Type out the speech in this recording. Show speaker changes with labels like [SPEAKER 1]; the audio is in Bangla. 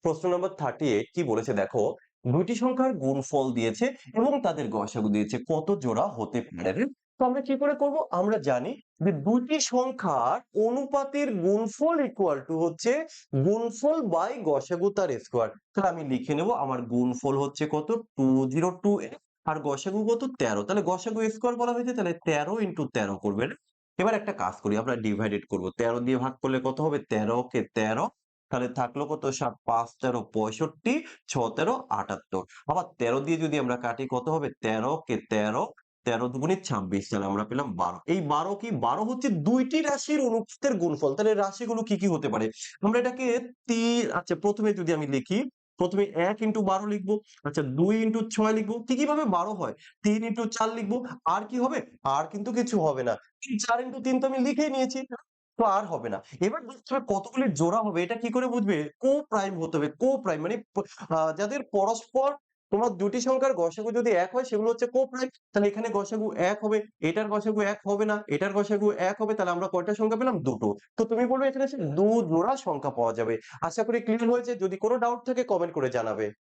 [SPEAKER 1] প্রশ্ন নম্বর 38 কি বলেছে দেখো, দুইটি সংখ্যার গুণফল দিয়েছে এবং তাদের গসাগু দিয়েছে, কত জোড়া হতে পারে? তো আমরা কি করে করব? আমরা জানি যে দুইটি সংখ্যার অনুপাতের গুণফল ইকুয়াল টু হচ্ছে গুণফল বাই গসাগু তার স্কোয়ার। তাহলে আমি লিখে নেব আমার গুণফল হচ্ছে কত, 2028, আর গসাগু কত, 13। তাহলে গসাগু স্কোয়ার বলা হয়েছে, তাহলে 13 ইন্টু 13 করবেন। এবার একটা কাজ করি, আমরা ডিভাইডেড করব। 13 দিয়ে ভাগ করলে কত হবে, 13 কে 13, তাহলে থাকলো কত, 7 5 13 65, 6 13 78। আবার 13 দিয়ে যদি আমরা কাটি কত হবে, 13 কে 13, 13 দুগুণে 26, তাহলে আমরা পেলাম 12। এই 12 কি, 12 হচ্ছে দুইটি রাশির অনুপাতের গুণফল। তাহলে রাশিগুলো কি কি হতে পারে? আমরা এটাকে আচ্ছা প্রথমে যদি আমি লিখি, প্রথমে 1 ইন্টু 12 লিখবো, আচ্ছা 2 ইন্টু 6 লিখবো, কি কিভাবে 12 হয়, 3 ইন্টু 4 লিখবো, আর কি হবে, আর কিন্তু কিছু হবে না। 4 ইন্টু 3 তো আমি লিখেই নিয়েছি, তো আর হবে না। এবার বুঝতে হবে কতগুলি জোড়া হবে, এটা কি করে বুঝবে? কো প্রাইম হতে হবে, কো প্রাইম মানে যাদের পরস্পর, তোমার দুটি সংখ্যার গসাগু যদি এক হয় সেগুলো হচ্ছে কো প্রাইম। তাহলে এখানে গসাগু এক হবে, এটার গসাগু এক হবে না, এটার গসাগু এক হবে, তাহলে আমরা কয়টা সংখ্যা পেলাম, দুটো। তো তুমি বলবে এখানে দু জোড়া সংখ্যা পাওয়া যাবে। আশা করি ক্লিয়ার হয়েছে। যদি কোনো ডাউট থাকে কমেন্ট করে জানাবে।